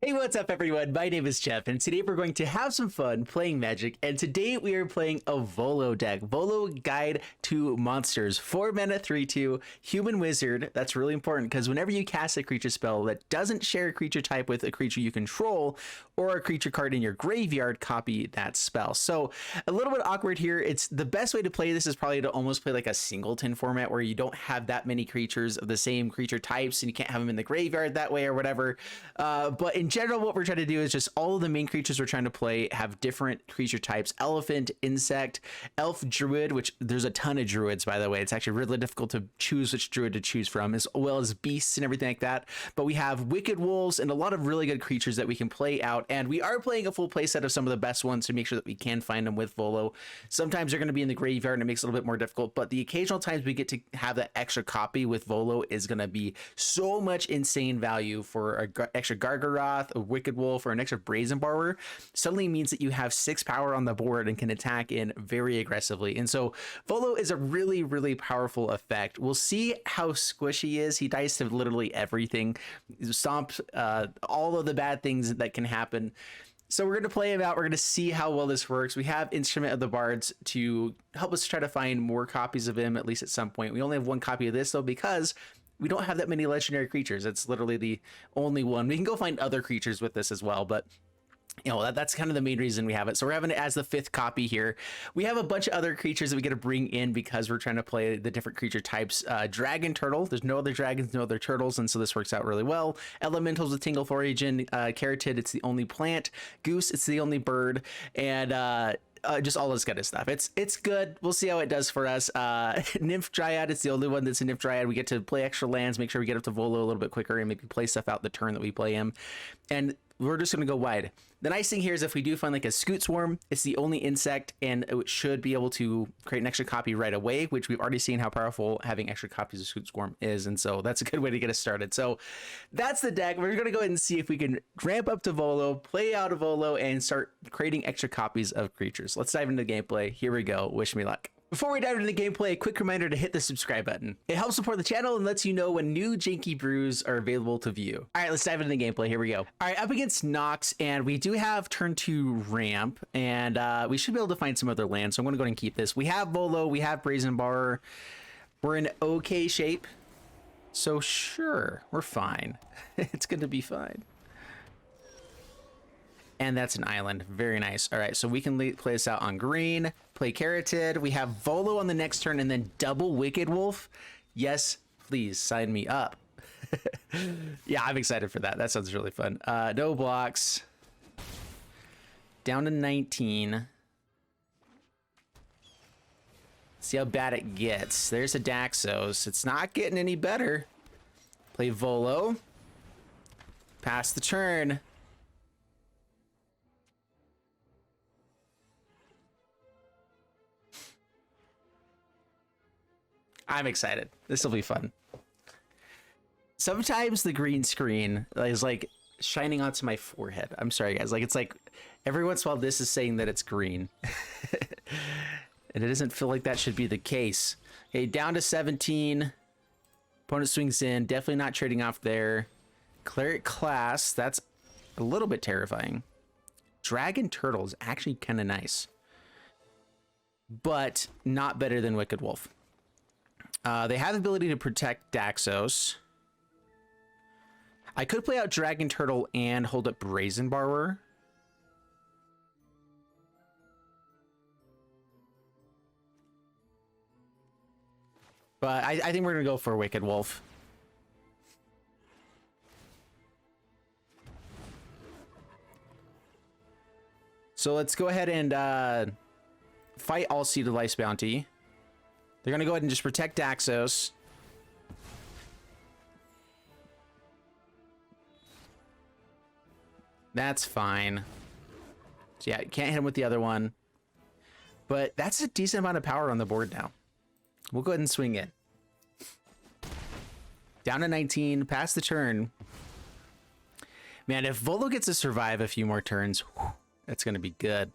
Hey, what's up everyone? My name is Jeff, and today we're going to have some fun playing Magic, and today we are playing a Volo deck. Volo Guide to Monsters, 4 mana, 3/2, Human Wizard. That's really important because whenever you cast a creature spell that doesn't share a creature type with a creature you control, or a creature card in your graveyard, copy that spell. So a little bit awkward here. It's the best way to play this is probably to almost play like a singleton format where you don't have that many creatures of the same creature types and you can't have them in the graveyard that way or whatever. But in general, what we're trying to do is just all of the main creatures we're trying to play have different creature types: elephant, insect, elf, druid, which there's a ton of druids, by the way. It's actually really difficult to choose which druid to choose from, as well as beasts and everything like that. But we have wicked wolves and a lot of really good creatures that we can play out. And we are playing a full play set of some of the best ones to make sure that we can find them with Volo. Sometimes they're going to be in the graveyard and it makes it a little bit more difficult, but the occasional times we get to have that extra copy with Volo is going to be so much insane value. For an extra Gargaroth, a wicked wolf, or an extra Brazen Borrower suddenly means that you have 6 power on the board and can attack in very aggressively. And so Volo is a really, really powerful effect. We'll see how squishy he is. He dies to literally everything, stomp all of the bad things that can happen. So we're going to play him out. We're going to see how well this works. We have Instrument of the Bards to help us try to find more copies of him, at least at some point. We only have 1 copy of this, though, because we don't have that many legendary creatures. It's literally the only one. We can go find other creatures with this as well, but you know, that's kind of the main reason we have it. So we're having it as the 5th copy here. We have a bunch of other creatures that we get to bring in because we're trying to play the different creature types. Dragon, turtle. There's no other dragons, no other turtles, and so this works out really well. Elementals with Tangled Florahedron, Caryatid, it's the only plant. Goose, it's the only bird, and just all this kind of stuff. It's good. We'll see how it does for us. Nymph Dryad, it's the only one that's a Nymph Dryad. We get to play extra lands, make sure we get up to Volo a little bit quicker, and maybe play stuff out the turn that we play him. And we're just going to go wide. The nice thing here is if we do find like a Scute Swarm, it's the only insect, and it should be able to create an extra copy right away, which we've already seen how powerful having extra copies of Scute Swarm is, and so that's a good way to get us started. So that's the deck. We're going to go ahead and see if we can ramp up to Volo, play out of Volo, and start creating extra copies of creatures. Let's dive into the gameplay. Here we go. Wish me luck. Before we dive into the gameplay, a quick reminder to hit the subscribe button. It helps support the channel and lets you know when new janky brews are available to view. All right, let's dive into the gameplay. Here we go. All right, up against Nox, and we do have turn 2 ramp, and we should be able to find some other land, so I'm going to go ahead and keep this. We have Volo, we have Brazen Borrower. We're in okay shape, so sure, we're fine. It's going to be fine. And that's an island. Very nice. All right, so we can play this out on green, play Caryatid. We have Volo on the next turn and then double Wicked Wolf. Yes, please sign me up. Yeah, I'm excited for that. That sounds really fun. No blocks. Down to 19. See how bad it gets. There's a Daxos. It's not getting any better. Play Volo. Pass the turn. I'm excited. This will be fun. Sometimes the green screen is like shining onto my forehead. I'm sorry, guys. Like, it's like every once in a while this is saying that it's green. And it doesn't feel like that should be the case. Okay, down to 17. Opponent swings in. Definitely not trading off there. Cleric Class. That's a little bit terrifying. Dragon Turtle is actually kind of nice. But not better than Wicked Wolf. They have the ability to protect Daxos. I could play out Dragon Turtle and hold up Brazen Borrower. But I think we're going to go for Wicked Wolf. So let's go ahead and fight all Seeded Life's Bounty. They're going to go ahead and just protect Daxos. That's fine. So yeah, you can't hit him with the other one. But that's a decent amount of power on the board now. We'll go ahead and swing it. Down to 19, pass the turn. Man, if Volo gets to survive a few more turns, whew, that's going to be good.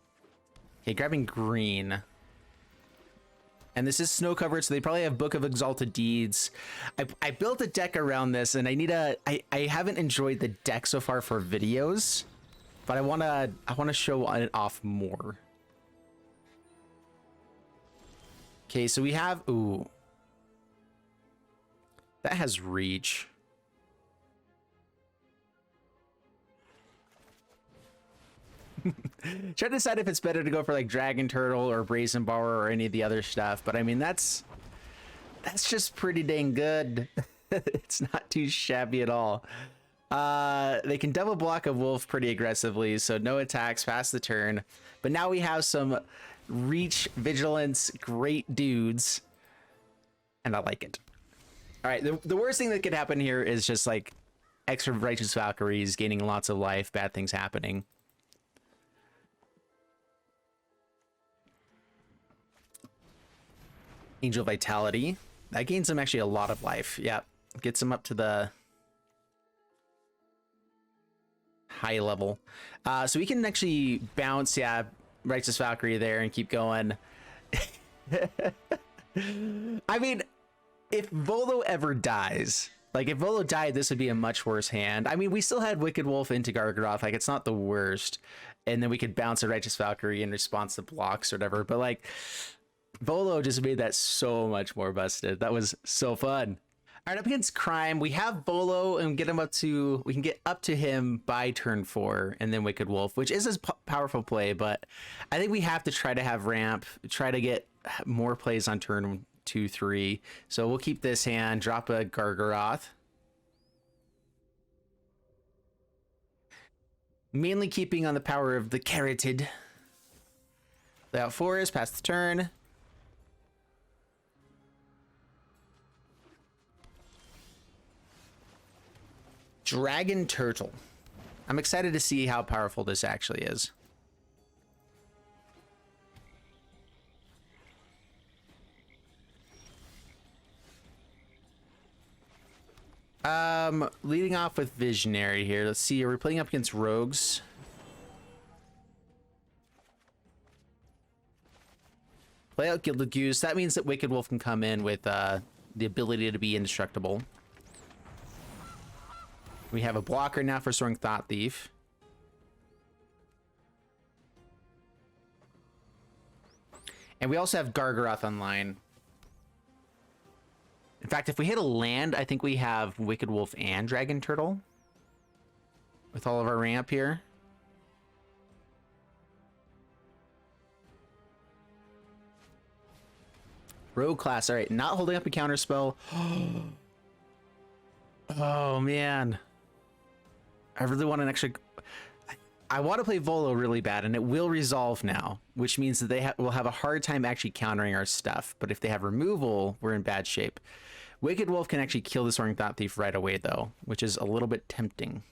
Okay, grabbing green. And this is snow covered, so they probably have Book of Exalted Deeds. I built a deck around this, and I haven't enjoyed the deck so far for videos, but I wanna show it off more. Okay, so we have, ooh, that has reach. Trying to decide if it's better to go for like Dragon Turtle or Brazen Borrower or any of the other stuff, but I mean that's just pretty dang good. It's not too shabby at all. They can double block a wolf pretty aggressively, so no attacks past the turn. But now we have some reach, vigilance, great dudes, and I like it. All right, the worst thing that could happen here is just like extra Righteous Valkyries gaining lots of life, bad things happening. Angel Vitality. That gains him actually a lot of life. Yeah, gets him up to the high level. So we can actually bounce, yeah, Righteous Valkyrie there and keep going. I mean, if Volo ever dies, like if Volo died, this would be a much worse hand. I mean, we still had Wicked Wolf into Gargaroth, like it's not the worst. And then we could bounce a Righteous Valkyrie in response to blocks or whatever. But like, Volo just made that so much more busted. That was so fun. All right, up against Crime, we have Volo and get him up to, we can get up to him by turn 4 and then Wicked Wolf, which is a powerful play, but I think we have to try to have ramp, try to get more plays on turn 2, 3. So we'll keep this hand, drop a Gargaroth. Mainly keeping on the power of the Caryatid. Lay out 4s, pass the turn. Dragon Turtle. I'm excited to see how powerful this actually is. Leading off with Visionary here. Let's see, are we playing up against rogues? Play out Gilded Goose. That means that Wicked Wolf can come in with the ability to be indestructible. We have a blocker now for Soaring Thought Thief. And we also have Gargaroth online. In fact, if we hit a land, I think we have Wicked Wolf and Dragon Turtle with all of our ramp here. Rogue class. All right, not holding up a counter spell. Oh, man. I really want an extra... I want to play Volo really bad, and it will resolve now, which means that they will have a hard time actually countering our stuff. But if they have removal, we're in bad shape. Wicked Wolf can actually kill the Soaring Thought Thief right away, though, which is a little bit tempting.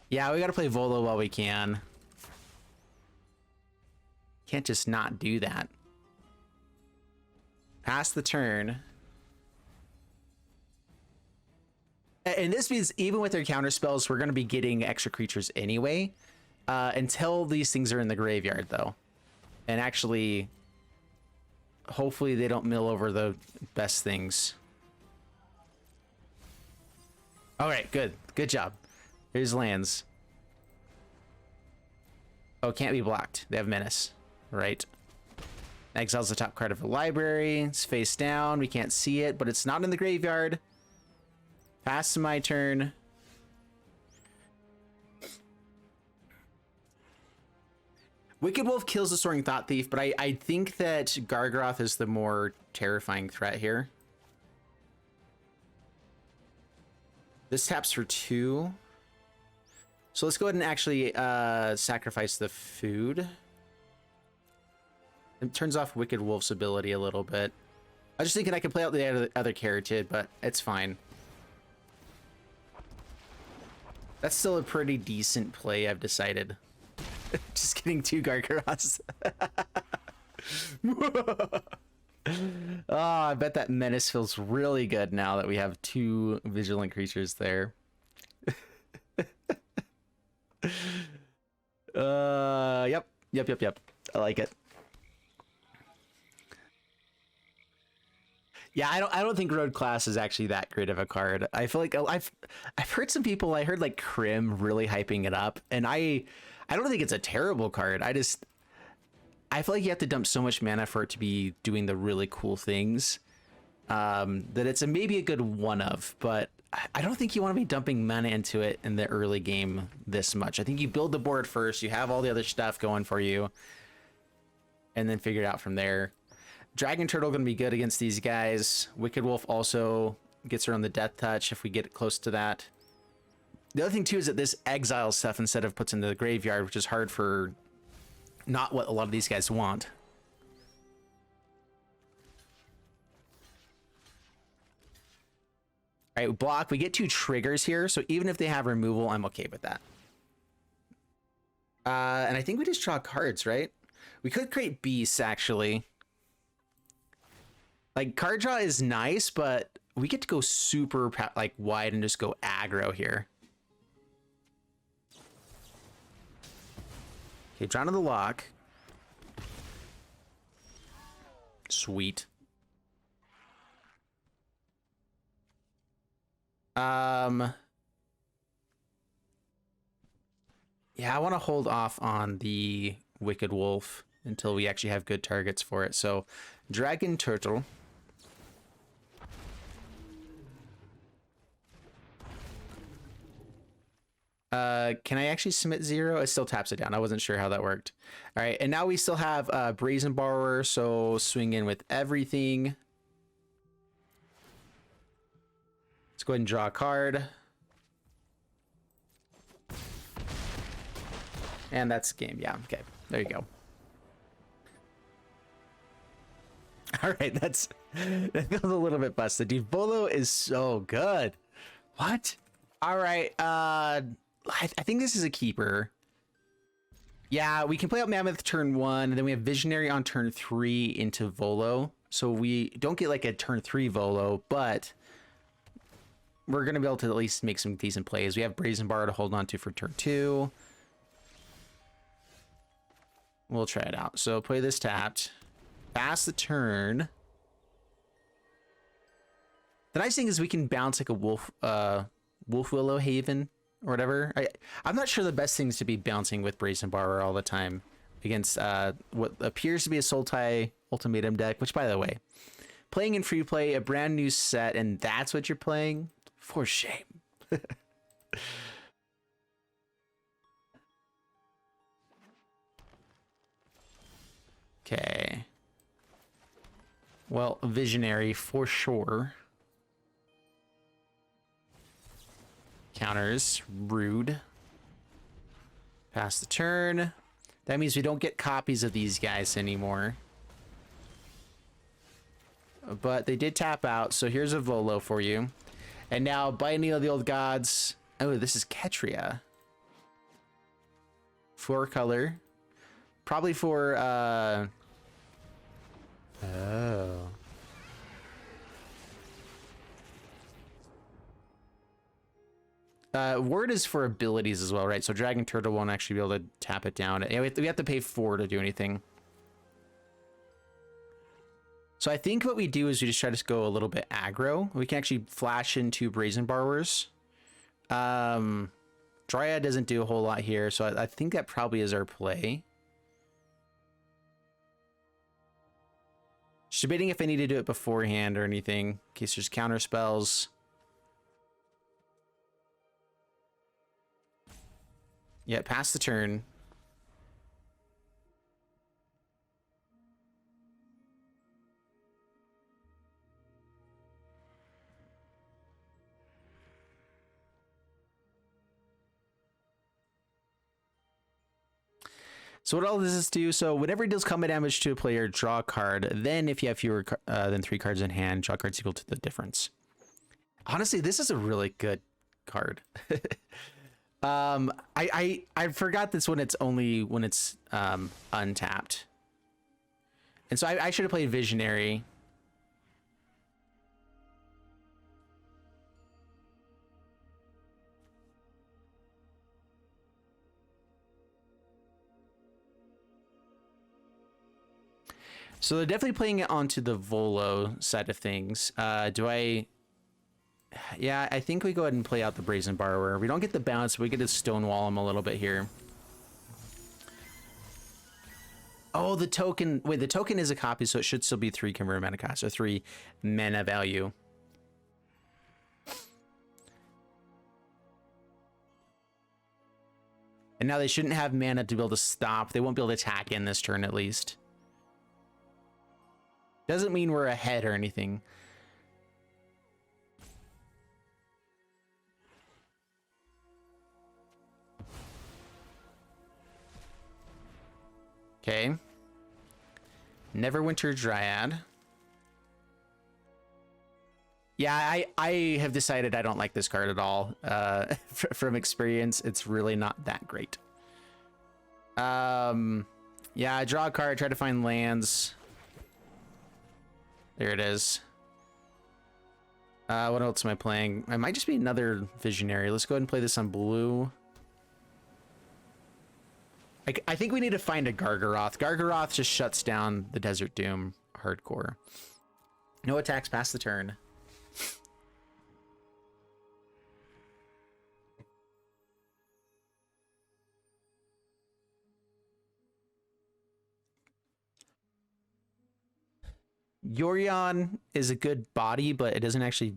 Yeah, we got to play Volo while we can. Can't just not do that. Pass the turn. And this means even with their counter spells, we're going to be getting extra creatures anyway, until these things are in the graveyard, though. And actually, hopefully they don't mill over the best things. All right, good. Good job. Here's lands. Oh, can't be blocked. They have Menace, right? Exiles the top card of the library. It's face down. We can't see it, but it's not in the graveyard. Pass to my turn. Wicked Wolf kills the Soaring Thought Thief, but I think that Gargaroth is the more terrifying threat here. This taps for 2. So let's go ahead and actually sacrifice the food. It turns off Wicked Wolf's ability a little bit. I was just thinking I could play out the other Caryatid, but it's fine. That's still a pretty decent play, I've decided. Just getting 2 Gargaroths. Oh, I bet that Menace feels really good now that we have 2 vigilant creatures there. Yep. I like it. Yeah, I don't think Road Class is actually that great of a card. I feel like I've heard some people. I heard like Crim really hyping it up, and I don't think it's a terrible card. I feel like you have to dump so much mana for it to be doing the really cool things. That it's maybe a good one of, but I don't think you want to be dumping mana into it in the early game this much. I think you build the board first, you have all the other stuff going for you, and then figure it out from there. Dragon Turtle going to be good against these guys. Wicked Wolf also gets around the Death Touch if we get close to that. The other thing too is that this exiles stuff instead of puts into the graveyard, which is hard for not what a lot of these guys want. All right, block. We get 2 triggers here, so even if they have removal, I'm okay with that. And I think we just draw cards, right? We could create beasts, actually. Like, card draw is nice, but we get to go super, like, wide and just go aggro here. Okay, draw to the lock. Sweet. Yeah, I want to hold off on the Wicked Wolf until we actually have good targets for it. So, Dragon Turtle. Can I actually submit 0? It still taps it down. I wasn't sure how that worked. All right, and now we still have Brazen Borrower, so swing in with everything. Let's go ahead and draw a card. And that's game. Yeah, okay. There you go. All right, that feels a little bit busted. Dude, Volo is so good. What? All right, I think this is a keeper. Yeah, we can play out Mammoth turn 1, and then we have Visionary on turn 3 into Volo. So we don't get like a turn 3 Volo, but we're going to be able to at least make some decent plays. We have Brazen Borrower to hold on to for turn 2. We'll try it out. So play this tapped. Pass the turn. The nice thing is we can bounce like a Wolf Willow Haven or whatever. I'm not sure the best thing is to be bouncing with Brazen Borrower all the time against what appears to be a Sultai Ultimatum deck, which, by the way, playing in free play, a brand new set, and that's what you're playing? For shame. Okay. Well, Visionary for sure. Counters, rude. Pass the turn. That means we don't get copies of these guys anymore. But they did tap out, so here's a Volo for you. And now, Binding of the Old Gods. Oh, this is Ketria. 4 color. Probably for, oh. Word is for abilities as well, right? So Dragon Turtle won't actually be able to tap it down. We have to pay 4 to do anything. So I think what we do is we just try to go a little bit aggro. We can actually flash into Brazen Borrowers. Dryad doesn't do a whole lot here, so I think that probably is our play. Just debating if I need to do it beforehand or anything, in case there's counter spells. Yeah, pass the turn. So what all does this do? So whenever it deals combat damage to a player, draw a card. Then if you have fewer than 3 cards in hand, draw cards equal to the difference. Honestly, this is a really good card. I forgot this when it's untapped. And so I should have played Visionary. So they're definitely playing it onto the Volo side of things. Yeah, I think we go ahead and play out the Brazen Borrower. We don't get the bounce, but we get to stonewall him a little bit here. Oh, the token. Wait, the token is a copy, so it should still be 3 converted mana cost, or 3 mana value. And now they shouldn't have mana to be able to stop. They won't be able to attack in this turn, at least. Doesn't mean we're ahead or anything. Okay. Neverwinter Dryad. Yeah, I have decided I don't like this card at all. From experience, it's really not that great. Yeah, I draw a card, try to find lands. There it is. What else am I playing? It might just be another Visionary. Let's go ahead and play this on blue. I think we need to find a Gargaroth. Gargaroth just shuts down the Desert Doom hardcore. No attacks past the turn. Yorion is a good body, but it doesn't actually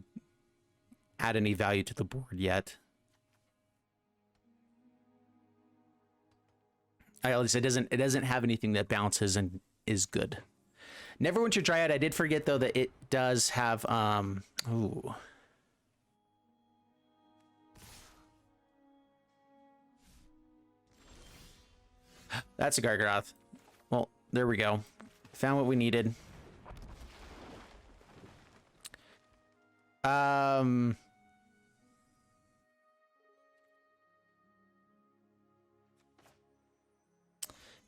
add any value to the board yet. At least it doesn't have anything that bounces and is good. Neverwinter Dryad, I did forget though that it does have ooh. That's a Gargaroth. Well, there we go. Found what we needed.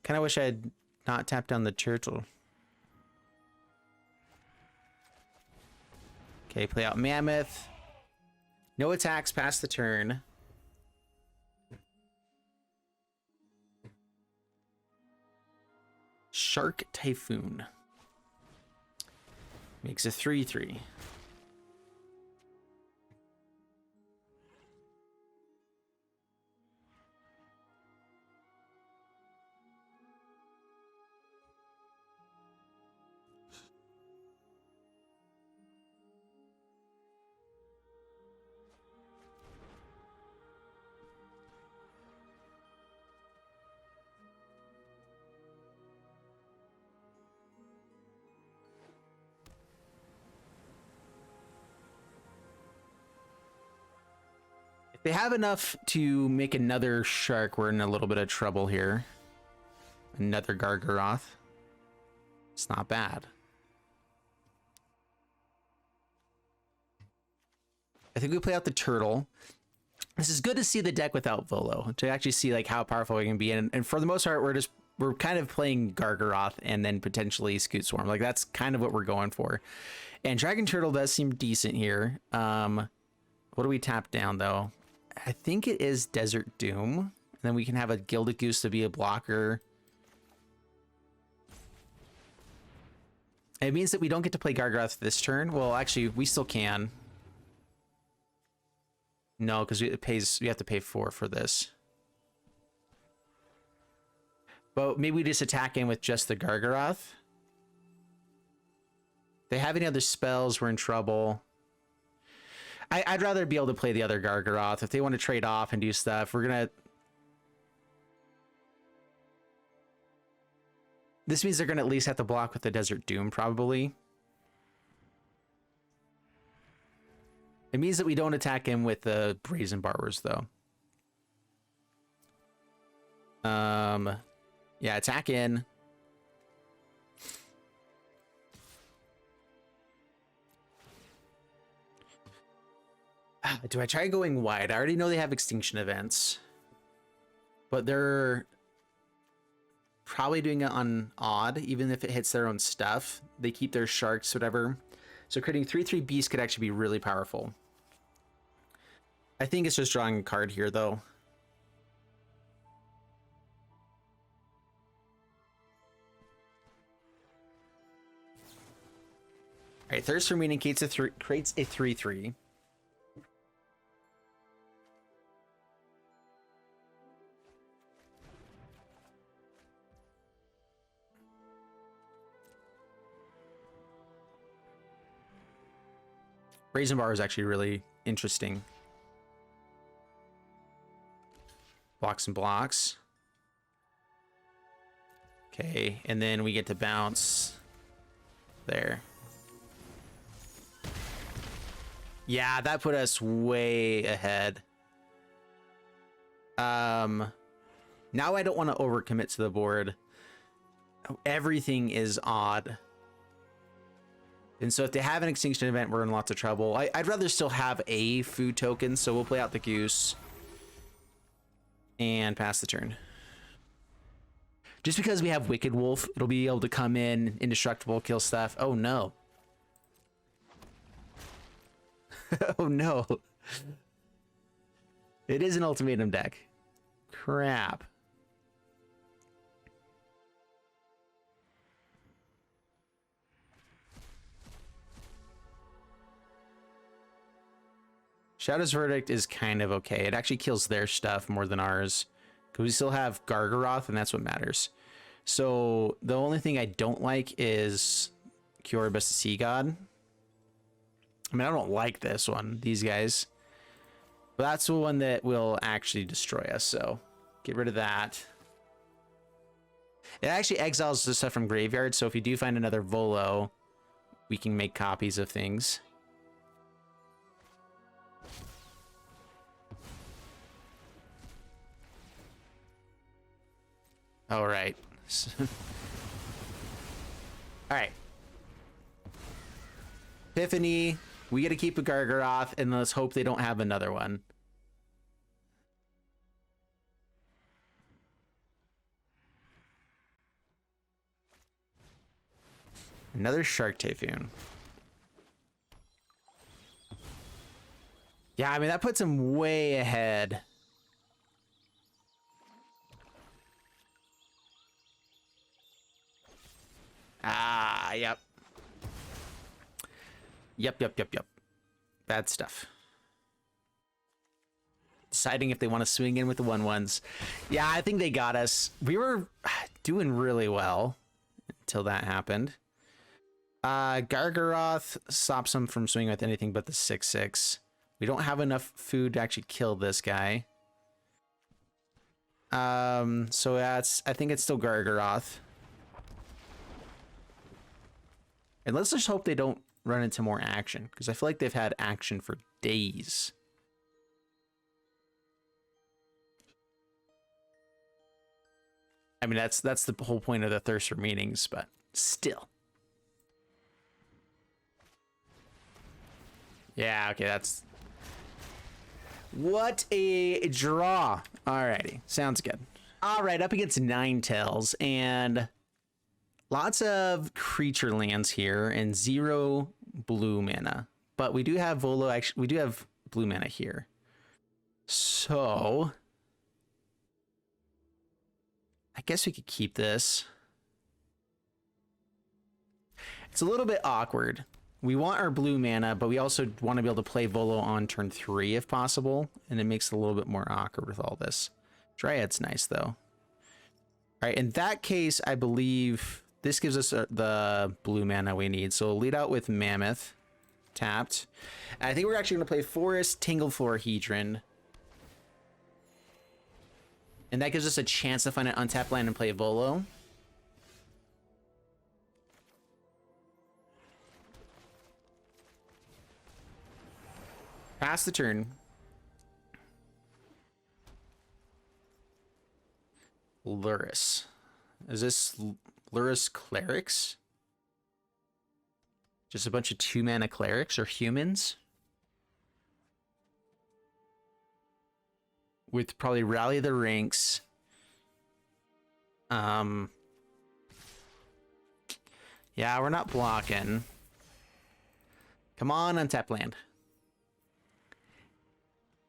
Kind of wish I had not tapped down the turtle. Okay, play out Mammoth. No attacks past the turn. Shark Typhoon. Makes a 3/3. They have enough to make another shark. We're in a little bit of trouble here. Another Gargaroth. It's not bad. I think we play out the turtle. This is good to see the deck without Volo, to actually see like how powerful we can be. And for the most part, we're kind of playing Gargaroth and then potentially Scute Swarm. Like that's kind of what we're going for. And Dragon Turtle does seem decent here. What do we tap down though? I think it is Desert Doom. And then we can have a Gilded Goose to be a blocker. It means that we don't get to play Gargaroth this turn. Well, actually, we still can. No, because we have to pay 4 for this. But maybe we just attack in with just the Gargaroth. If they have any other spells, we're in trouble. I'd rather be able to play the other Gargaroth. If they want to trade off and do stuff, we're gonna... This means they're gonna at least have to block with the Desert Doom, probably. It means that we don't attack him with the Brazen Borrowers, though. Yeah, attack in. Do I try going wide? I already know they have extinction events, but they're probably doing it on odd, even if it hits their own stuff. They keep their sharks, whatever. So creating 3/3 beast could actually be really powerful. I think it's just drawing a card here, though. All right, Thirst for Meaning creates a 3/3. Brazen Borrower is actually really interesting. Blocks and blocks. Okay, and then we get to bounce there. Yeah, that put us way ahead. Now I don't want to overcommit to the board. Everything is odd. And so if they have an extinction event, we're in lots of trouble. I'd rather still have a food token, so we'll play out the goose and pass the turn. Just because we have Wicked Wolf, it'll be able to come in, indestructible, kill stuff. Oh no. Oh no. It is an ultimatum deck. Crap. Shadow's Verdict is kind of okay. It actually kills their stuff more than ours. Because we still have Gargaroth, and that's what matters. So the only thing I don't like is Curibus the Sea God. I mean, I don't like this one, these guys. But that's the one that will actually destroy us, so get rid of that. It actually exiles the stuff from graveyard, so if you do find another Volo, we can make copies of things. All right. All right. Epiphany. We got to keep a Gargaroth, and let's hope they don't have another one. Another Shark Typhoon. Yeah, I mean, that puts him way ahead. Ah, yep. Yep. Bad stuff. Deciding if they want to swing in with the 1/1s. Yeah, I think they got us. We were doing really well until that happened. Gargaroth stops them from swinging with anything but the 6/6. We don't have enough food to actually kill this guy. So that's, I think it's still Gargaroth. And let's just hope they don't run into more action, because I feel like they've had action for days. I mean, that's the whole point of the Thirst for Meanings, but still. Yeah, okay, that's... What a draw. Alrighty, sounds good. Alright, up against Ninetales, and lots of creature lands here, and 0 blue mana. But we do have Volo, actually, we do have blue mana here. So I guess we could keep this. It's a little bit awkward. We want our blue mana, but we also want to be able to play Volo on turn 3 if possible, and it makes it a little bit more awkward with all this. Dryad's nice, though. All right, in that case, I believe this gives us the blue mana we need. So we'll lead out with Mammoth, tapped. And I think we're actually going to play Forest, Tangled Florahedron. And that gives us a chance to find an untapped land and play Volo. Pass the turn. Lurrus. Is this Lurrus Clerics? Just a bunch of 2-mana clerics or humans? With probably Rally the Ranks. Yeah, we're not blocking. Come on, untap land.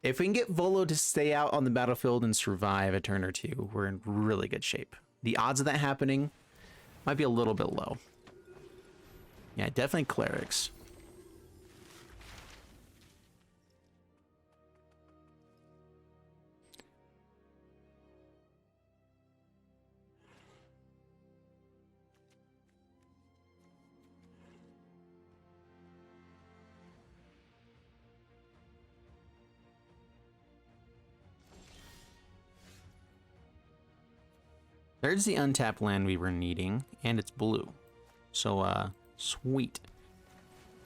If we can get Volo to stay out on the battlefield and survive a turn or two, we're in really good shape. The odds of that happening might be a little bit low. Yeah, definitely clerics. There's the untapped land we were needing, and it's blue. So, sweet.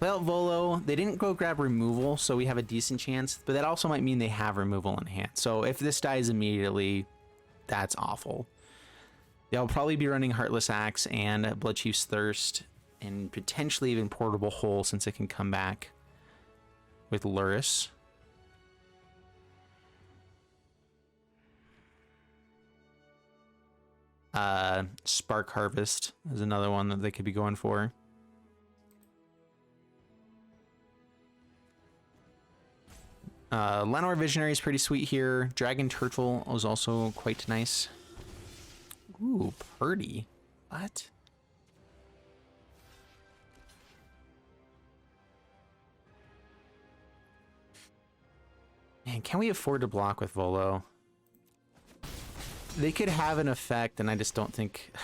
Well, Volo, they didn't go grab removal, so we have a decent chance, but that also might mean they have removal in hand. So if this dies immediately, that's awful. They'll probably be running Heartless Axe and Bloodchief's Thirst, and potentially even Portable Hole since it can come back with Luris. Spark Harvest is another one that they could be going for. Llanowar Visionary is pretty sweet here. Dragon Turtle was also quite nice. Ooh, Purdy. What? Man, can we afford to block with Volo? They could have an effect, and I just don't think...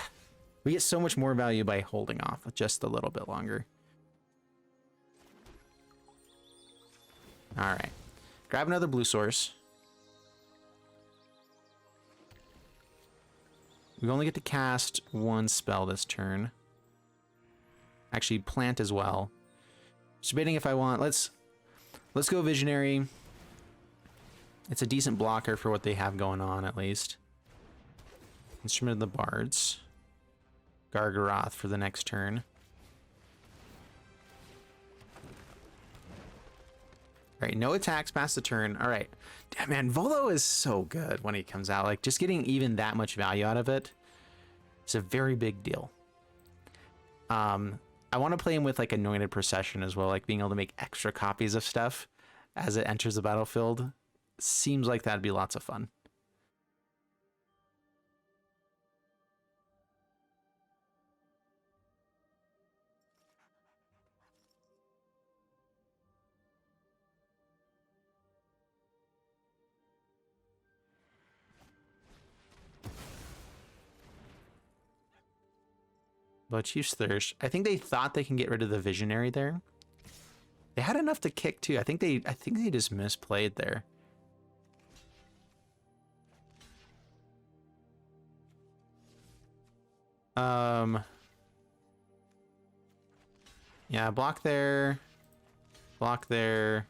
We get so much more value by holding off just a little bit longer. Alright. Grab another blue source. We only get to cast one spell this turn. Actually, plant as well. Just debating if I want... Let's go Visionary. It's a decent blocker for what they have going on, at least. Instrument of the Bards. Gargaroth for the next turn. Alright, no attacks past the turn. Alright. Damn, man, Volo is so good when he comes out. Like, just getting even that much value out of it is a very big deal. I want to play him with, like, Anointed Procession as well. Like, being able to make extra copies of stuff as it enters the battlefield. Seems like that'd be lots of fun. But Chief's Thirst. I think they thought they can get rid of the Visionary there. They had enough to kick too. I think they just misplayed there. Yeah, block there. Block there.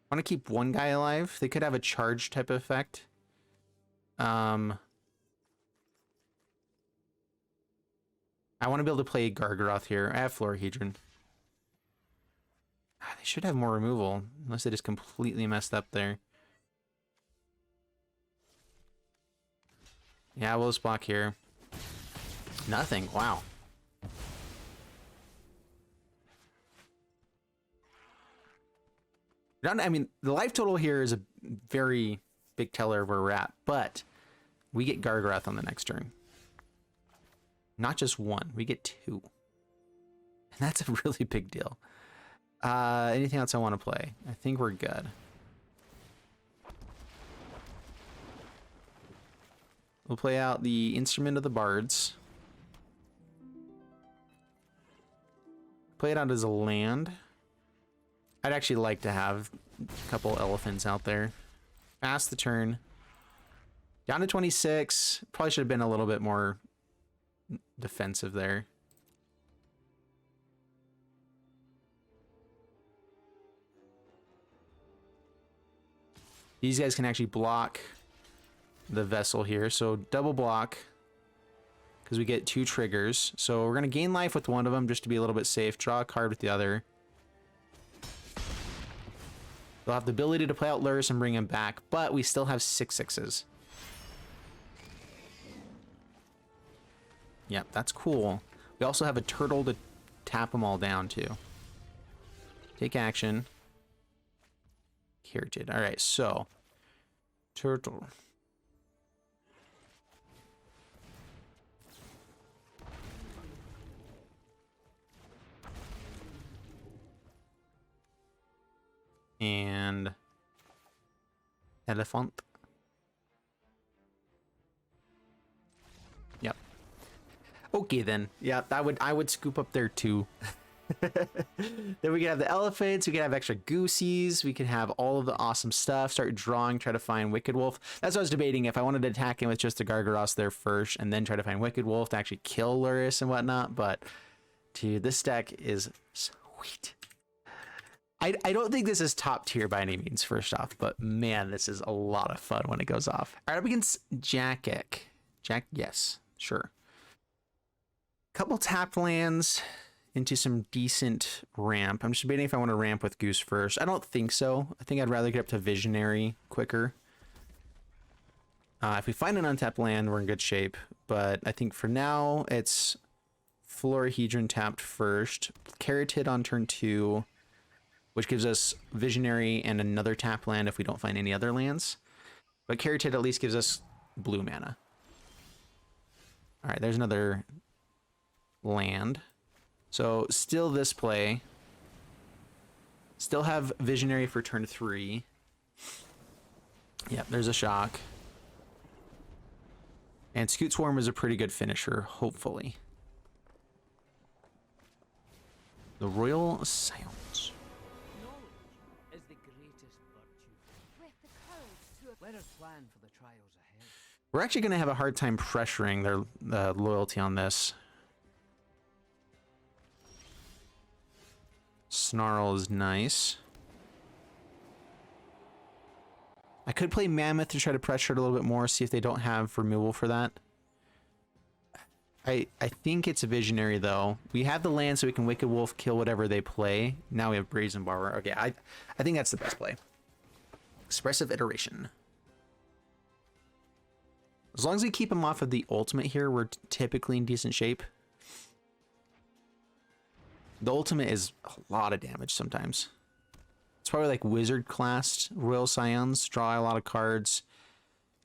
Want to keep one guy alive. They could have a charge type of effect. I want to be able to play Gargaroth here. I have Florahedron. They should have more removal, unless they just completely messed up there. Yeah, we'll just block here. Nothing. Wow. I mean, the life total here is a very big teller of where we're at, but we get Gargaroth on the next turn. Not just one, we get two. And that's a really big deal. Anything else I want to play? I think we're good. We'll play out the Instrument of the Bards. Play it out as a land. I'd actually like to have a couple elephants out there. Pass the turn. Down to 26. Probably should have been a little bit more defensive there. These guys can actually block the vessel here, so double block because we get two triggers. So we're going to gain life with one of them just to be a little bit safe. Draw a card with the other. They'll have the ability to play out Luris and bring him back, but we still have 6/6s. Yep, that's cool. We also have a turtle to tap them all down too. Take action. Caryatid. All right, so turtle. And elephant. Yep. Okay then. Yeah, I would scoop up there too. Then we can have the elephants, we can have extra goosies, we can have all of the awesome stuff, start drawing, try to find Wicked Wolf. That's what I was debating, if I wanted to attack him with just the Gargaroth there first and then try to find Wicked Wolf to actually kill Luris and whatnot. But dude, this deck is sweet. I don't think this is top tier by any means, first off, but man, this is a lot of fun when it goes off. All right, up against Jack-ek. Yes, sure. Couple tap lands into some decent ramp. I'm just debating if I want to ramp with Goose first. I don't think so. I think I'd rather get up to Visionary quicker. If we find an untapped land, we're in good shape. But I think for now, it's Florahedron tapped first. Caryatid on turn 2, which gives us Visionary and another tap land if we don't find any other lands. But Caryatid at least gives us blue mana. All right, there's another land. So still this play. Still have Visionary for turn 3. Yep, there's a shock. And Scute Swarm is a pretty good finisher, hopefully. The Royal Scions. Knowledge is the greatest virtue. With the courage to let us plan for the trials ahead. We're actually going to have a hard time pressuring their loyalty on this. Snarl is nice. I could play Mammoth to try to pressure it a little bit more, see if they don't have removal for that. I think it's a Visionary though. We have the land so we can Wicked Wolf kill whatever they play. Now we have Brazen Borrower. Okay, I think that's the best play. Expressive Iteration. As long as we keep him off of the ultimate here, we're typically in decent shape. The ultimate is a lot of damage sometimes. It's probably like wizard classed Royal Scions, draw a lot of cards,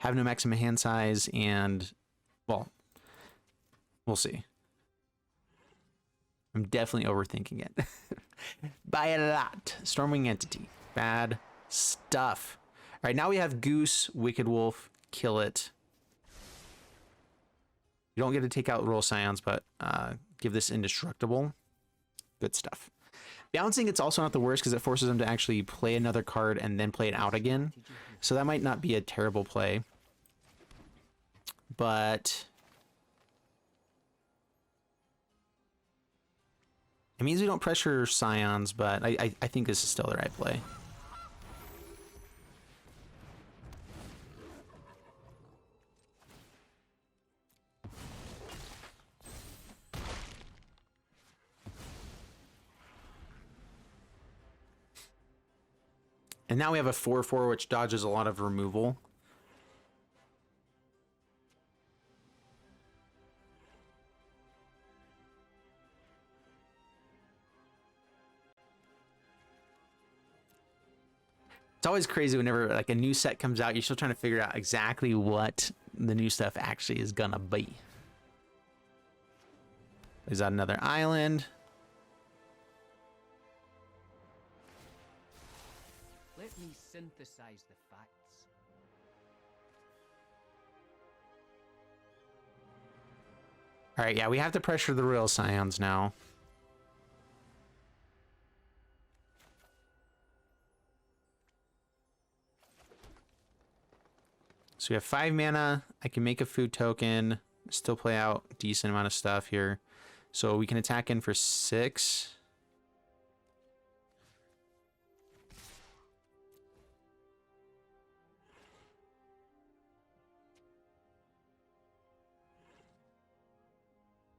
have no maximum hand size, and, well, we'll see. I'm definitely overthinking it. By a lot. Stormwing Entity. Bad stuff. All right, now we have Goose, Wicked Wolf, kill it. You don't get to take out Royal Scions, but give this indestructible. Good stuff. Bouncing, it's also not the worst because it forces them to actually play another card and then play it out again. So that might not be a terrible play. But it means we don't pressure Scions, but I think this is still the right play. And now we have a 4/4, which dodges a lot of removal. It's always crazy whenever like a new set comes out, you're still trying to figure out exactly what the new stuff actually is gonna be. Is that another island? Let me synthesize the facts. All right, yeah, we have to pressure the Royal Scions now. So we have 5 mana. I can make a food token, still play out a decent amount of stuff here. So we can attack in for 6.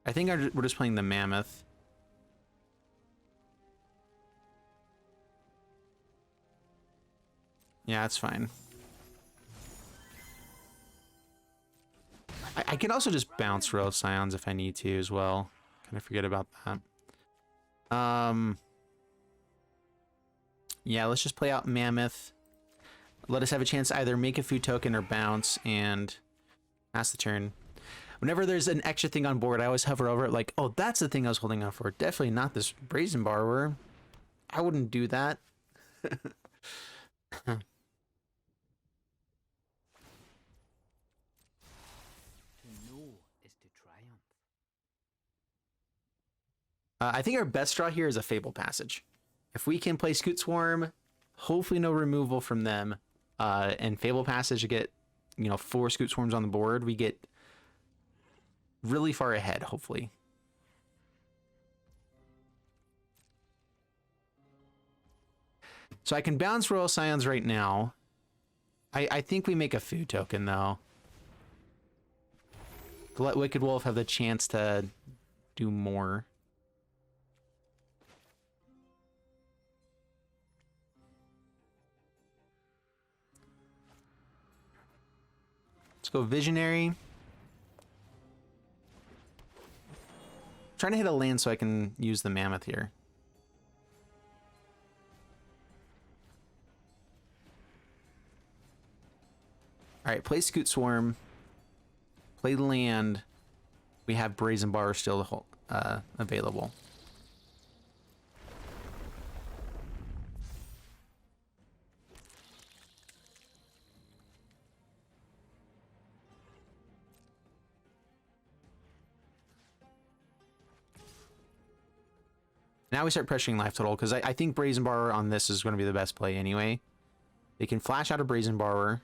I think we're just playing the Mammoth. Yeah, that's fine. I can also just bounce Royal Scions if I need to as well. Kind of forget about that. Yeah, let's just play out Mammoth. Let us have a chance to either make a food token or bounce and pass the turn. Whenever there's an extra thing on board, I always hover over it like, oh, that's the thing I was holding on for. Definitely not this Brazen Borrower. I wouldn't do that. Huh. To know is to triumph. I think our best draw here is a Fabled Passage. If we can play Scute Swarm, hopefully no removal from them, and Fabled Passage to get, 4 Scute Swarms on the board, we get really far ahead, hopefully. So I can bounce Royal Scions right now. I think we make a food token, though. To let Wicked Wolf have the chance to do more. Let's go Visionary. Trying to hit a land so I can use the Mammoth here. Alright, play Scute Swarm. Play land. We have Brazen Borrower still available. Now we start pressuring life total, because I think Brazen Borrower on this is going to be the best play anyway. They can flash out a Brazen Borrower.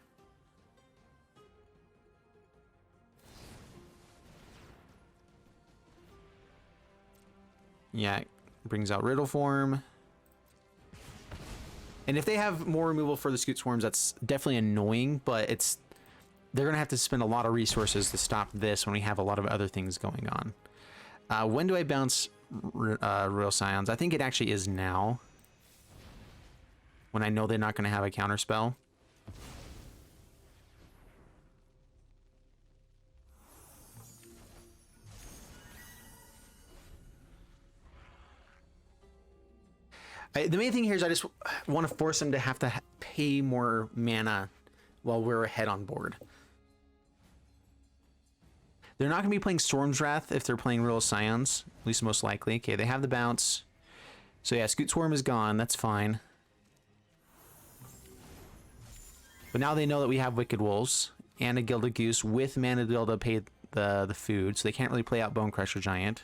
Yeah, it brings out Riddle Form. And if they have more removal for the Scute Swarms, that's definitely annoying, but they're going to have to spend a lot of resources to stop this when we have a lot of other things going on. When do I bounce Royal Scions? I think it actually is now. When I know they're not going to have a counterspell. The main thing here is I just want to force them to have to pay more mana while we're ahead on board. They're not going to be playing Storm's Wrath if they're playing Royal Scions, at least most likely. Okay, they have the bounce. So yeah, Scute Swarm is gone. That's fine. But now they know that we have Wicked Wolves and a Gilded Goose with mana to be able to pay the food, so they can't really play out Bone Crusher Giant.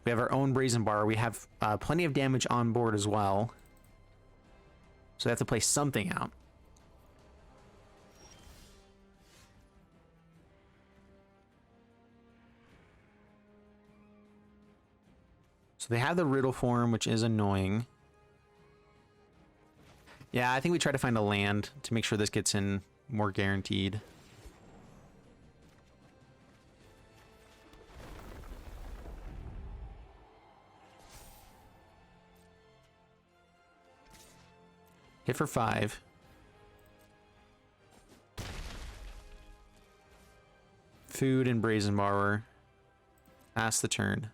We have our own Brazen Borrower. We have plenty of damage on board as well. So they have to play something out. So they have the Riddle Form, which is annoying. Yeah, I think we try to find a land to make sure this gets in more guaranteed. Hit for 5. Food and Brazen Borrower. Pass the turn.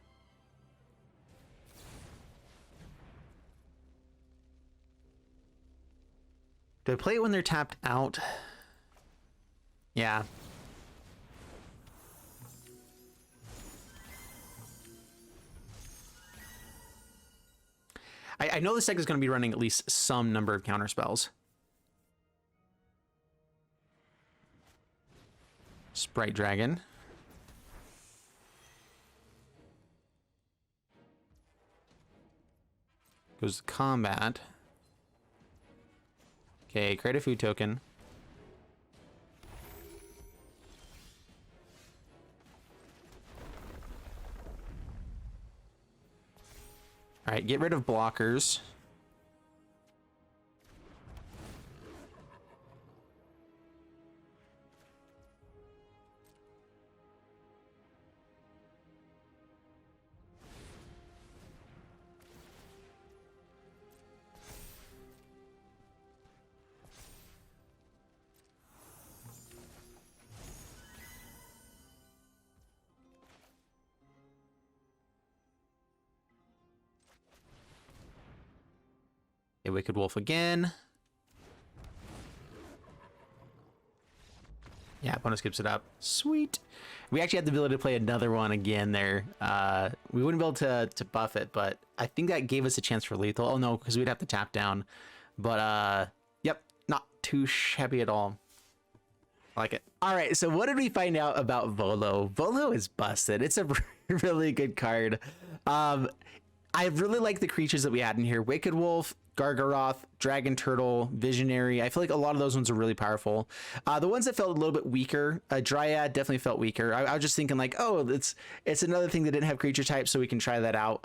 Do I play it when they're tapped out? Yeah. I know this deck is going to be running at least some number of counterspells. Sprite Dragon. Goes to combat. Okay, create a food token. All right, get rid of blockers. A Wicked Wolf again. Yeah, opponent skips it up. Sweet. We actually had the ability to play another one again there. We wouldn't be able to buff it, but I think that gave us a chance for lethal. Oh no, because we'd have to tap down. But yep, not too shabby at all. I like it. All right, so what did we find out about Volo? Volo is busted. It's a really good card. I really like the creatures that we had in here. Wicked Wolf, Gargaroth, Dragon Turtle, Visionary. I feel like a lot of those ones are really powerful. The ones that felt a little bit weaker, Dryad definitely felt weaker. I was just thinking like, oh, it's another thing that didn't have creature type, so we can try that out.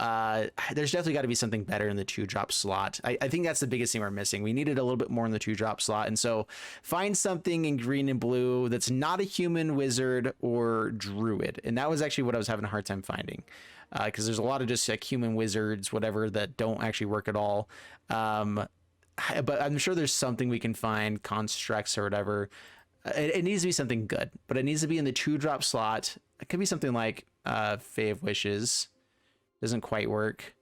There's definitely got to be something better in the 2-drop slot. I think that's the biggest thing we're missing. We needed a little bit more in the 2-drop slot, and so find something in green and blue that's not a human, wizard, or druid. And that was actually what I was having a hard time finding. Because there's a lot of just like human wizards, whatever, that don't actually work at all. But I'm sure there's something we can find, constructs or whatever. It needs to be something good, but it needs to be in the 2-drop slot. It could be something like Fae of Wishes. Doesn't quite work.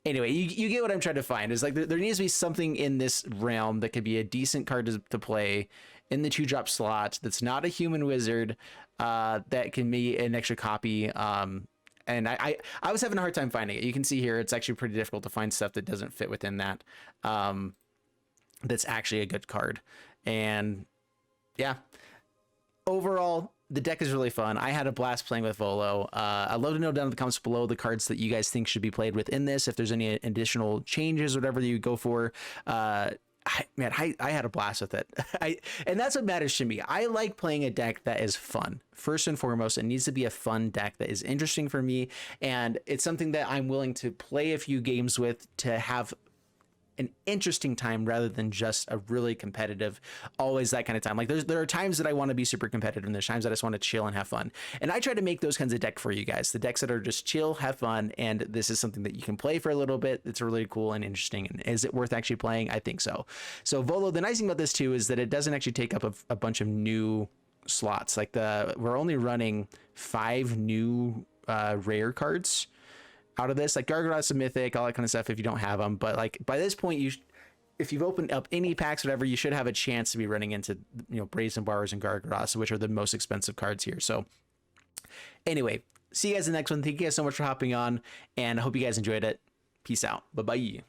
Anyway, you get what I'm trying to find. Is like there needs to be something in this realm that could be a decent card to play in the 2-drop slot that's not a human wizard, that can be an extra copy. And I was having a hard time finding it. You can see here, it's actually pretty difficult to find stuff that doesn't fit within that. That's actually a good card. And yeah, overall, the deck is really fun. I had a blast playing with Volo. I'd love to know down in the comments below the cards that you guys think should be played within this. If there's any additional changes, whatever you go for. I had a blast with it. And that's what matters to me. I like playing a deck that is fun. First and foremost, it needs to be a fun deck that is interesting for me. And it's something that I'm willing to play a few games with to have an interesting time rather than just a really competitive, always that kind of time. Like there are times that I want to be super competitive and there's times I just want to chill and have fun. And I try to make those kinds of deck for you guys, the decks that are just chill, have fun. And this is something that you can play for a little bit. It's really cool and interesting. And is it worth actually playing? I think so. So Volo, the nice thing about this too, is that it doesn't actually take up a bunch of new slots. Like we're only running 5 new rare cards out of this. Like Gargaroth's a mythic, all that kind of stuff if you don't have them. But like by this point, if you've opened up any packs, whatever, you should have a chance to be running into, Brazen Borrowers and Gargaroths, which are the most expensive cards here. So anyway, see you guys in the next one. Thank you guys so much for hopping on, and I hope you guys enjoyed it. Peace out. Bye-bye.